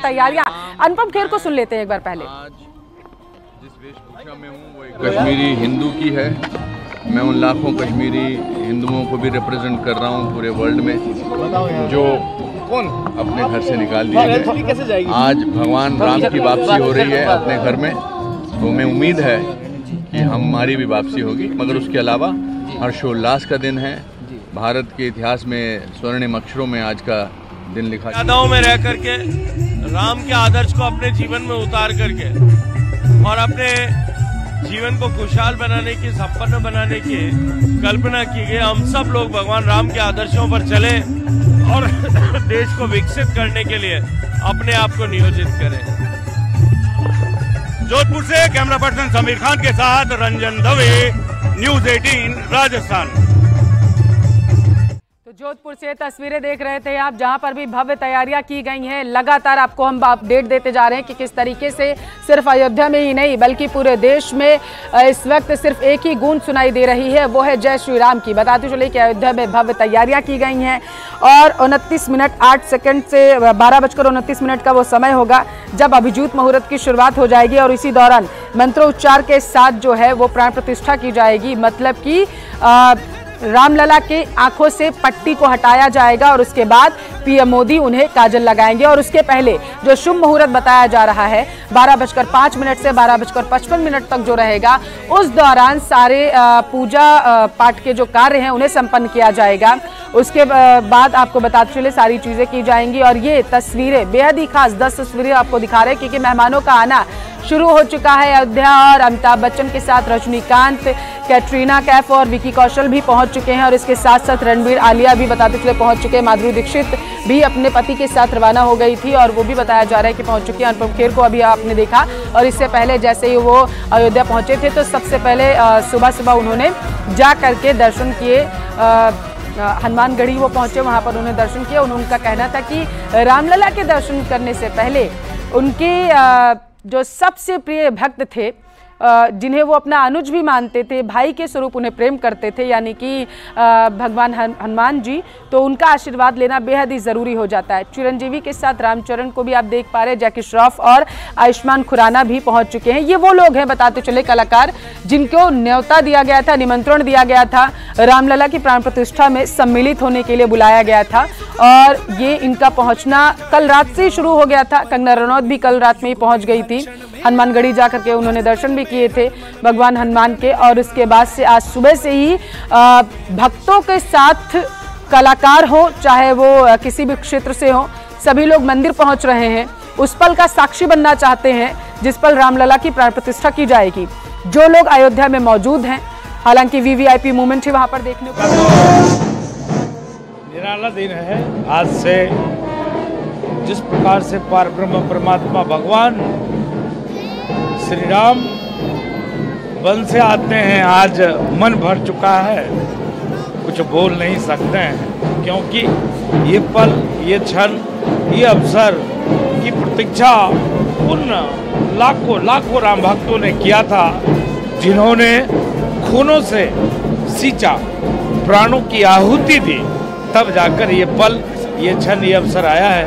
तैयारियां। अनुपम खेर को सुन लेते हैं एक बार पहले। आज जिस वेशभूषा में हूँ वो एक कश्मीरी हिंदू की है। मैं उन लाखों कश्मीरी हिंदुओं को भी रिप्रेजेंट कर रहा हूँ पूरे वर्ल्ड में, जो अपने घर से निकाल दिए गए। आज भगवान राम की वापसी हो रही है अपने घर में, तो हमें उम्मीद है कि हमारी भी वापसी होगी। मगर उसके अलावा हर्षोल्लास का दिन है। भारत के इतिहास में स्वर्णिम अक्षरों में आज का दिन लिखा। यादों में रह करके राम के आदर्श को अपने जीवन में उतार करके और अपने जीवन को खुशहाल बनाने की, संपन्न बनाने की कल्पना की गई। हम सब लोग भगवान राम के आदर्शों पर चले और देश को विकसित करने के लिए अपने आप को नियोजित करें। जोधपुर से कैमरा पर्सन समीर खान के साथ रंजन दवे, न्यूज़ 18 राजस्थान। तो जोधपुर से तस्वीरें देख रहे थे आप, जहां पर भी भव्य तैयारियां की गई हैं। लगातार आपको हम अपडेट देते जा रहे हैं कि किस तरीके से सिर्फ अयोध्या में ही नहीं बल्कि पूरे देश में इस वक्त सिर्फ एक ही गूंज सुनाई दे रही है, वो है जय श्री राम की। बताते चले कि अयोध्या में भव्य तैयारियां की गई हैं और 29 मिनट 8 सेकंड से 12:29 का वो समय होगा जब अभिजीत मुहूर्त की शुरुआत हो जाएगी और इसी दौरान मंत्रोच्चार के साथ जो है वो प्राण प्रतिष्ठा की जाएगी। मतलब कि रामलला के आंखों से पट्टी को हटाया जाएगा और उसके बाद पीएम मोदी उन्हें काजल लगाएंगे। और उसके पहले जो शुभ मुहूर्त बताया जा रहा है 12:05 से 12:55 तक जो रहेगा, उस दौरान सारे पूजा पाठ के जो कार्य हैं उन्हें संपन्न किया जाएगा। उसके बाद आपको बताते चले सारी चीजें की जाएंगी। और ये तस्वीरें बेहद ही खास 10 तस्वीरें आपको दिखा रहे हैं क्योंकि मेहमानों का आना शुरू हो चुका है अयोध्या। और अमिताभ बच्चन के साथ रजनीकांत, कैटरीना कैफ और विकी कौशल भी पहुंच चुके हैं और इसके साथ साथ रणबीर, आलिया भी बताते चले पहुंच चुके हैं। माधुरी दीक्षित भी अपने पति के साथ रवाना हो गई थी और वो भी बताया जा रहा है कि पहुंच चुकी है। अनुपम खेर को अभी आपने देखा और इससे पहले जैसे ही वो अयोध्या पहुंचे थे तो सबसे पहले सुबह सुबह उन्होंने जा करके दर्शन किए। हनुमानगढ़ी वो पहुंचे, वहां पर उन्होंने दर्शन किया। उनका कहना था कि रामलला के दर्शन करने से पहले उनके जो सबसे प्रिय भक्त थे, जिन्हें वो अपना अनुज भी मानते थे, भाई के स्वरूप उन्हें प्रेम करते थे, यानी कि भगवान हनुमान जी, तो उनका आशीर्वाद लेना बेहद ही ज़रूरी हो जाता है। चिरंजीवी के साथ रामचरण को भी आप देख पा रहे हैं, जैकी श्रॉफ और आयुष्मान खुराना भी पहुंच चुके हैं। ये वो लोग हैं, बताते चले, कलाकार जिनको न्योता दिया गया था, निमंत्रण दिया गया था, रामलला की प्राण प्रतिष्ठा में सम्मिलित होने के लिए बुलाया गया था। और ये इनका पहुंचना कल रात से ही शुरू हो गया था। कंगना रनौत भी कल रात में ही पहुंच गई थी। हनुमानगढ़ी जा करके उन्होंने दर्शन भी किए थे भगवान हनुमान के। और उसके बाद से आज सुबह से ही भक्तों के साथ कलाकार हो, चाहे वो किसी भी क्षेत्र से हो, सभी लोग मंदिर पहुंच रहे हैं। उस पल का साक्षी बनना चाहते हैं जिस पल रामलला की प्राण प्रतिष्ठा की जाएगी। जो लोग अयोध्या में मौजूद हैं, हालांकि वीवीआईपी मूवमेंट ही वहां पर देखने को निराला दिन है। आज से जिस प्रकार से परब्रह्म परमात्मा भगवान श्री राम वन से आते हैं, आज मन भर चुका है, कुछ बोल नहीं सकते हैं, क्योंकि ये पल, ये क्षण, ये अवसर की प्रतीक्षा उन लाखों लाखों राम भक्तों ने किया था, जिन्होंने खूनों से सींचा, प्राणों की आहुति दी, तब जाकर ये पल, ये क्षण, ये अवसर आया है।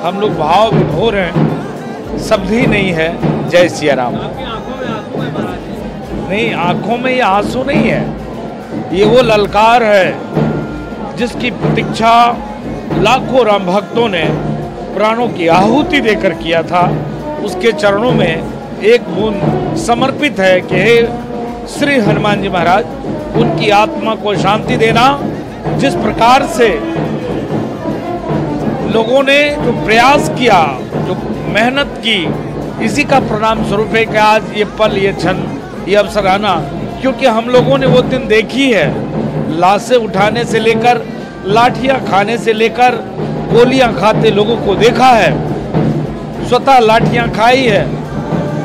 हम लोग भाव विभोर हैं, शब्द ही नहीं है। जय सिया राम। नहीं, आंखों में ये आंसू नहीं है, ये वो ललकार है जिसकी प्रतीक्षा लाखों राम भक्तों ने प्राणों की आहुति देकर किया था। उसके चरणों में एक बूंद समर्पित है कि हे श्री हनुमान जी महाराज, उनकी आत्मा को शांति देना। जिस प्रकार से लोगों ने जो प्रयास किया, जो मेहनत की, इसी का परिणाम स्वरूप है कि आज ये पल, ये क्षण, ये अवसर आना। क्योंकि हम लोगों ने वो दिन देखी है, लाशें उठाने से लेकर, लाठियां खाने से लेकर, गोलियां खाते लोगों को देखा है, स्वतः लाठियां खाई है,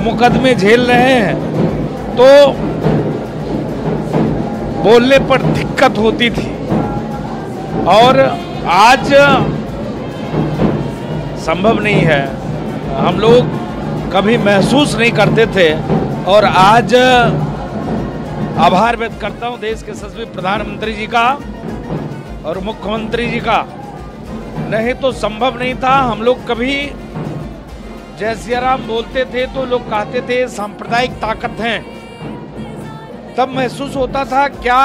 मुकदमे झेल रहे हैं, तो बोलने पर दिक्कत होती थी। और आज संभव नहीं है, हम लोग कभी महसूस नहीं करते थे। और आज आभार व्यक्त करता हूं देश के यशस्वी प्रधानमंत्री जी का और मुख्यमंत्री जी का। नहीं तो संभव नहीं था, हम लोग कभी जय सिया राम बोलते थे तो लोग कहते थे सांप्रदायिक ताकत है। तब महसूस होता था क्या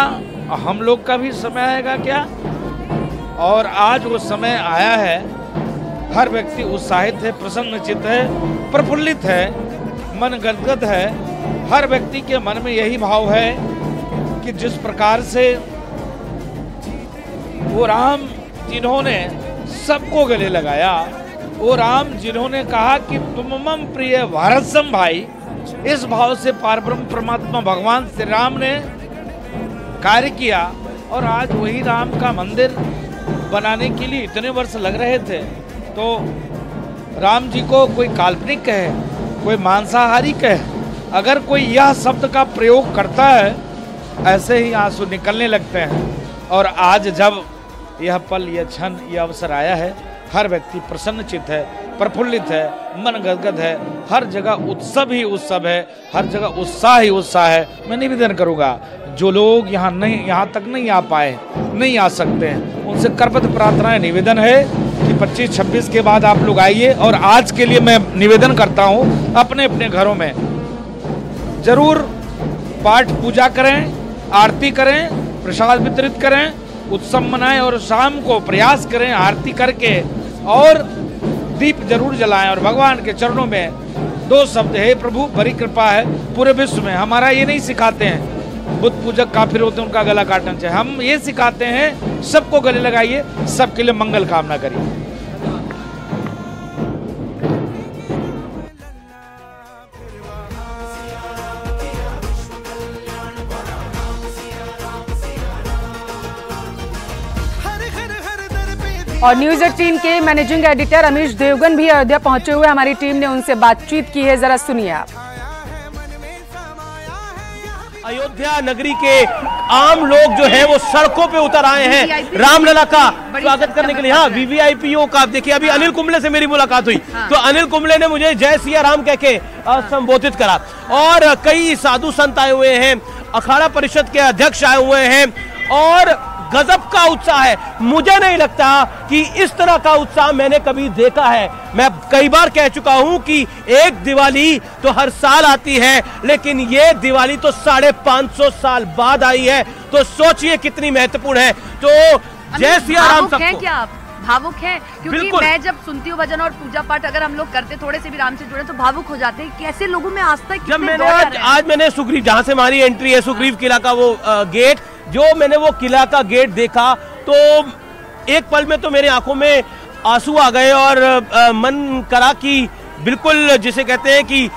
हम लोग का भी समय आएगा क्या? और आज वो समय आया है। हर व्यक्ति उत्साहित है, प्रसन्नचित्त है, प्रफुल्लित है, मन गदगद है। हर व्यक्ति के मन में यही भाव है कि जिस प्रकार से वो राम जिन्होंने सबको गले लगाया, वो राम जिन्होंने कहा कि तुम मम प्रिय भारतसम भाई, इस भाव से पारब्रह्म परमात्मा भगवान श्री राम ने कार्य किया। और आज वही राम का मंदिर बनाने के लिए इतने वर्ष लग रहे थे। तो राम जी को कोई काल्पनिक कहे, कोई मांसाहारी कहे, अगर कोई यह शब्द का प्रयोग करता है, ऐसे ही आंसू निकलने लगते हैं। और आज जब यह पल, यह क्षण, यह अवसर आया है, हर व्यक्ति प्रसन्नचित्त है, प्रफुल्लित है, मन गदगद है। हर जगह उत्सव ही उत्सव है, हर जगह उत्साह ही उत्साह है। मैं निवेदन करूंगा जो लोग यहाँ तक नहीं आ पाए, नहीं आ सकते हैं, उनसे करबद्ध प्रार्थना है, निवेदन है कि 25-26 के बाद आप लोग आइए। और आज के लिए मैं निवेदन करता हूँ, अपने अपने घरों में जरूर पाठ पूजा करें, आरती करें, प्रसाद वितरित करें, उत्सव मनाएं और शाम को प्रयास करें आरती करके और दीप जरूर जलाएं। और भगवान के चरणों में 2 शब्द, हे प्रभु बड़ी कृपा है पूरे विश्व में। हमारा ये नहीं सिखाते हैं बुद्ध पूजक काफिर होते हैं उनका गला काटना चाहिए, हम ये सिखाते हैं सबको गले लगाइए, सबके लिए मंगल कामना करिए। और न्यूज 18 के मैनेजिंग एडिटर अमीश देवगन भी अयोध्या पहुंचे हुए, हमारी टीम ने उनसे बातचीत की है, जरा सुनिए आप। अयोध्या नगरी के आम लोग जो है वो सड़कों पे उतर आए हैं रामलला का स्वागत करने के लिए। हाँ, वीवीआईपीओ का। देखिए अभी अनिल कुंबले से मेरी मुलाकात हुई, तो अनिल कुंबले ने मुझे जय सिया राम कह के संबोधित करा। और कई साधु संत आए हुए हैं, अखाड़ा परिषद के अध्यक्ष आए हुए हैं और गजब का उत्साह है। मुझे नहीं लगता कि इस तरह का उत्साह मैंने कभी देखा है। मैं कई बार कह चुका हूं कि एक दिवाली तो हर साल आती है, लेकिन ये दिवाली तो 550 साल बाद आई है। तो सोचिए कितनी महत्वपूर्ण है। तो जय सिया राम सबको। क्या आप भावुक हैं? क्योंकि मैं जब सुनती हूँ भजन और पूजा पाठ, अगर हम लोग करते थोड़े से भी राम से जुड़े तो भावुक हो जाते हैं। कैसे लोगों में आस्था? जब मैंने आज मैंने सुग्रीव, जहाँ से हमारी एंट्री है, सुग्रीव किला का वो गेट, जो मैंने वो किला का गेट देखा तो एक पल में तो मेरी आंखों में आंसू आ गए और मन करा कि बिल्कुल जिसे कहते हैं कि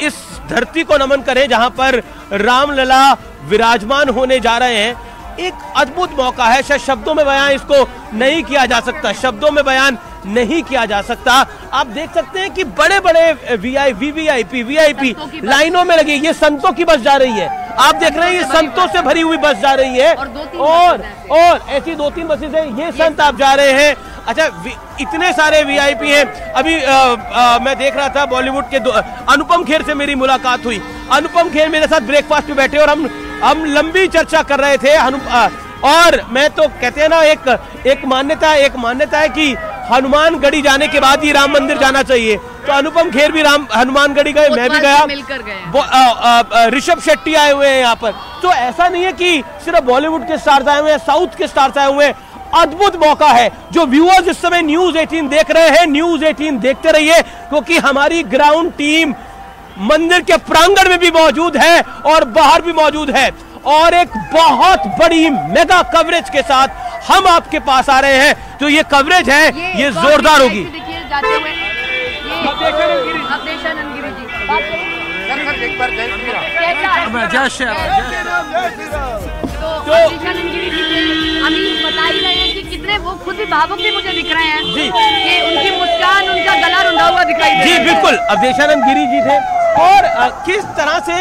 इस धरती को नमन करें जहां पर रामलला विराजमान होने जा रहे हैं। एक अद्भुत मौका है, शायद शब्दों में बयान इसको नहीं किया जा सकता, शब्दों में बयान नहीं किया जा सकता। आप देख सकते हैं कि बड़े बड़े वीवीआईपी लाइनों में लगी। ये संतों की बस जा रही है, आप देख रहे हैं ये संतों से भरी हुई बस जा रही है और ऐसी 2-3 बसें हैं, ये संत आप जा रहे हैं। अच्छा, इतने सारे वीआईपी हैं। अभी मैं देख रहा था बॉलीवुड के अनुपम खेर से मेरी मुलाकात हुई। अनुपम खेर मेरे साथ ब्रेकफास्ट पे बैठे और हम लंबी चर्चा कर रहे थे। और मैं तो कहते हैं ना, एक मान्यता है कि हनुमानगढ़ी जाने के बाद ही राम मंदिर जाना चाहिए। तो अनुपम खेर भी हनुमानगढ़ी गए, मैं भी गया, मिलकर गए। ऋषभ शेट्टी आए हुए हैं यहाँ पर। तो ऐसा नहीं है कि सिर्फ बॉलीवुड के स्टार्स आए हुए हैं, साउथ के स्टार्स आए हुए हैं। अद्भुत मौका है। जो व्यूअर्स इस समय न्यूज 18 देख रहे हैं, न्यूज 18 देखते रहिए, क्योंकि हमारी ग्राउंड टीम मंदिर के प्रांगण में भी मौजूद है और बाहर भी मौजूद है। और एक बहुत बड़ी मेगा कवरेज के साथ हम आपके पास आ रहे हैं। जो ये कवरेज है ये जोरदार होगी। तो अमीश बता ही रहे हैं कि कितने वो खुद भी भावुक भी मुझे दिख रहे हैं जी, कि उनकी मुस्कान, उनका गला रुंधा हुआ दिखाई दे। जी बिल्कुल, अवधेशानंद गिरी जी थे। और किस तरह से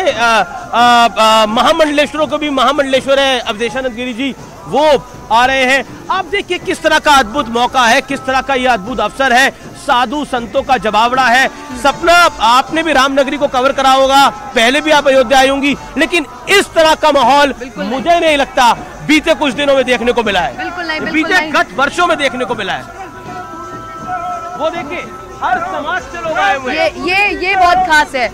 महामंडलेश्वरों को भी महामंडलेश्वर है अवधेशानंद गिरी जी, वो आ रहे हैं। आप देखिए किस तरह का अद्भुत मौका है, किस तरह का यह अद्भुत अवसर है। साधु संतों का जवाबड़ा है। सपना, आपने भी रामनगरी को कवर करा होगा, पहले भी आप अयोध्या आई होंगी, लेकिन इस तरह का माहौल मुझे नहीं लगता बीते कुछ दिनों में देखने को मिला है। बिल्कुल नहीं, बीते गत वर्षों में देखने को मिला है। वो देखिए हर समाज से लोग आए हुए हैं। ये बहुत खास है।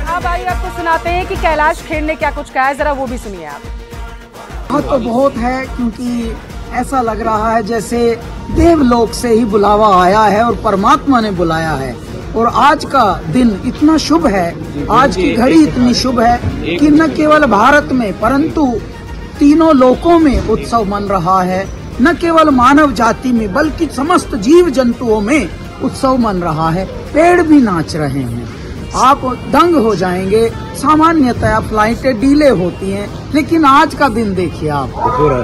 अब आइए आपको सुनाते हैं कि कैलाश खेर ने क्या कुछ कहा है, जरा वो भी सुनिए आप। तो बहुत है, क्योंकि ऐसा लग रहा है जैसे देवलोक से ही बुलावा आया है और परमात्मा ने बुलाया है। और आज का दिन इतना शुभ है, आज की घड़ी इतनी शुभ है कि न केवल भारत में परंतु तीनों लोकों में उत्सव मन रहा है। न केवल मानव जाति में बल्कि समस्त जीव जंतुओं में उत्सव मन रहा है। पेड़ भी नाच रहे हैं, आप दंग हो जाएंगे। सामान्यतः फ्लाइटें डीले होती हैं, लेकिन आज का दिन देखिए आप,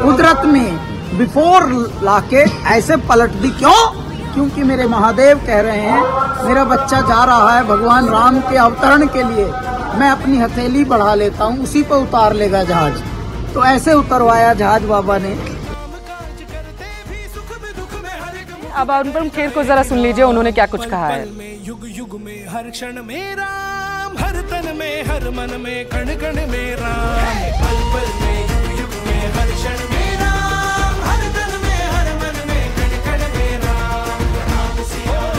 कुदरत में बिफोर लाके ऐसे पलट दी। क्यों? क्योंकि मेरे महादेव कह रहे हैं मेरा बच्चा जा रहा है भगवान राम के अवतरण के लिए, मैं अपनी हथेली बढ़ा लेता हूँ, उसी पर उतार लेगा जहाज। तो ऐसे उतरवाया जहाज बाबा ने। अब अनुपम खेर को जरा सुन लीजिए, उन्होंने क्या कुछ कहा है। युग युग में हर क्षण में राम, हर तन में हर मन में कण कण में राम, पल पल में युग युग में हर क्षण में राम, हर तन में हर मन में कण कण में राम।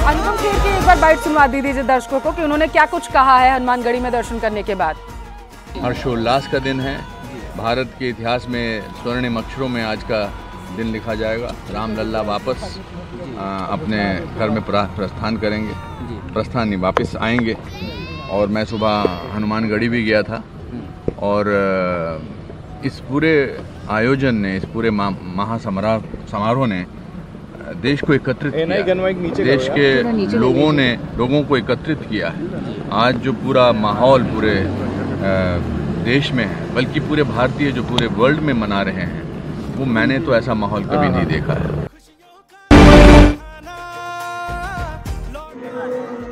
अनुपम खेर की एक बार बाइट सुनवा दीजिए दर्शकों को कि उन्होंने क्या कुछ कहा है हनुमानगढ़ी में दर्शन करने के बाद। हर्षोल्लास का दिन है, भारत के इतिहास में स्वर्णिम अक्षरों में आज का दिन लिखा जाएगा। राम लल्ला वापस अपने घर में प्रस्थान करेंगे, प्रस्थान नहीं वापस आएंगे। और मैं सुबह हनुमानगढ़ी भी गया था और इस पूरे आयोजन ने, इस पूरे समारोह ने देश को एकत्रित किया, देश के लोगों को एकत्रित किया है। आज जो पूरा माहौल पूरे देश में है, बल्कि पूरे भारतीय जो पूरे वर्ल्ड में मना रहे हैं, वो मैंने तो ऐसा माहौल कभी नहीं देखा है।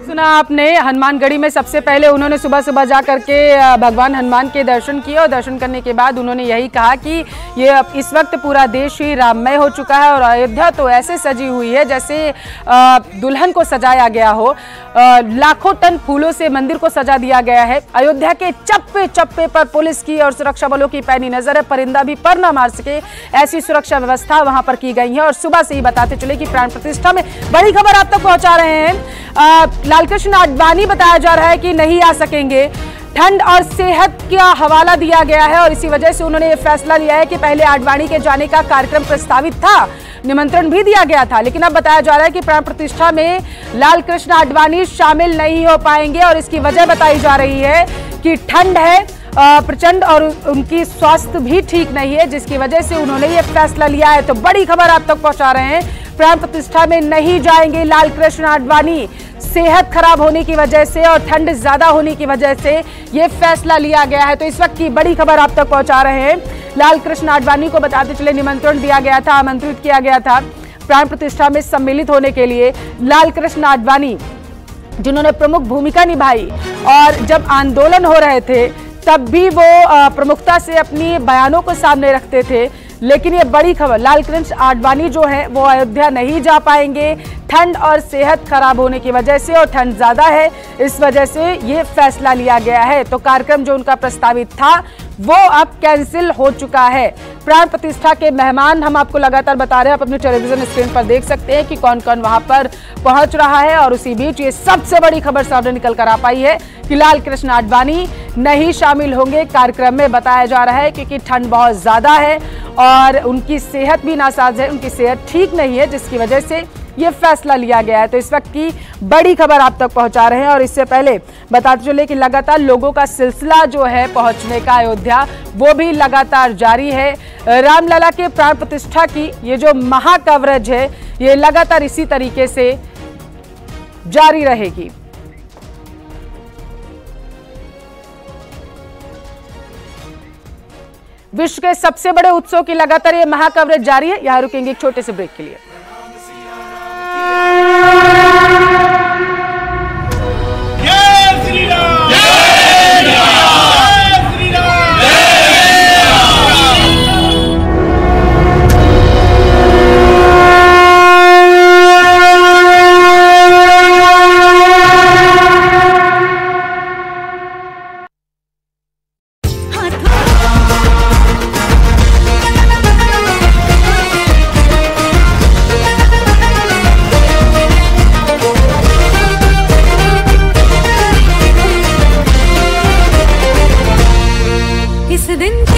सुना आपने, हनुमानगढ़ी में सबसे पहले उन्होंने सुबह सुबह जा करके भगवान हनुमान के दर्शन किए और दर्शन करने के बाद उन्होंने यही कहा कि ये इस वक्त पूरा देश ही राममय हो चुका है और अयोध्या तो ऐसे सजी हुई है जैसे दुल्हन को सजाया गया हो। लाखों टन फूलों से मंदिर को सजा दिया गया है। अयोध्या के चप्पे चप्पे पर पुलिस की और सुरक्षा बलों की पैनी नजर है, परिंदा भी पर न मार सके ऐसी सुरक्षा व्यवस्था वहां पर की गई है। और सुबह से ही बताते चले कि प्राण प्रतिष्ठा में बड़ी खबर आप तक पहुंचा रहे हैं। लालकृष्ण आडवाणी बताया जा रहा है कि नहीं आ सकेंगे। ठंड और सेहत का हवाला दिया गया है और इसी वजह से उन्होंने ये फैसला लिया है कि पहले आडवाणी के जाने का कार्यक्रम प्रस्तावित था, निमंत्रण भी दिया गया था, लेकिन अब बताया जा रहा है कि प्राण प्रतिष्ठा में लालकृष्ण आडवाणी शामिल नहीं हो पाएंगे। और इसकी वजह बताई जा रही है कि ठंड है प्रचंड और उनकी स्वास्थ्य भी ठीक नहीं है, जिसकी वजह से उन्होंने ये फैसला लिया है। तो बड़ी खबर आप तक पहुंचा रहे हैं, प्राण प्रतिष्ठा में नहीं जाएंगे लालकृष्ण आडवाणी। सेहत खराब होने की वजह से और ठंड ज्यादा होने की वजह से ये फैसला लिया गया है। तो इस वक्त की बड़ी खबर आप तक पहुंचा रहे हैं। लालकृष्ण आडवाणी को बताते चले निमंत्रण दिया गया था, आमंत्रित किया गया था प्राण प्रतिष्ठा में सम्मिलित होने के लिए। लालकृष्ण आडवाणी जिन्होंने प्रमुख भूमिका निभाई और जब आंदोलन हो रहे थे तब भी वो प्रमुखता से अपनी बयानों को सामने रखते थे, लेकिन ये बड़ी खबर, लालकृष्ण आडवाणी जो है वो अयोध्या नहीं जा पाएंगे ठंड और सेहत खराब होने की वजह से, और ठंड ज्यादा है इस वजह से ये फैसला लिया गया है। तो कार्यक्रम जो उनका प्रस्तावित था वो अब कैंसिल हो चुका है। प्राण प्रतिष्ठा के मेहमान हम आपको लगातार बता रहे हैं, आप अपने टेलीविजन स्क्रीन पर देख सकते हैं कि कौन कौन वहां पर पहुंच रहा है। और उसी बीच ये सबसे बड़ी खबर सामने निकल कर आ पाई है कि लालकृष्ण आडवाणी नहीं शामिल होंगे कार्यक्रम में, बताया जा रहा है क्योंकि ठंड बहुत ज्यादा है और उनकी सेहत भी नासाज है, उनकी सेहत ठीक नहीं है, जिसकी वजह से ये फैसला लिया गया है। तो इस वक्त की बड़ी खबर आप तक पहुंचा रहे हैं। और इससे पहले बताते चले कि लगातार लोगों का सिलसिला जो है पहुंचने का अयोध्या वो भी लगातार जारी है। रामलला के प्राण प्रतिष्ठा की ये जो महा कवरेज है ये लगातार इसी तरीके से जारी रहेगी। विश्व के सबसे बड़े उत्सव की लगातार ये महा कवरेज जारी है। यहां रुकेंगे एक छोटे से ब्रेक के लिए। जिस दिन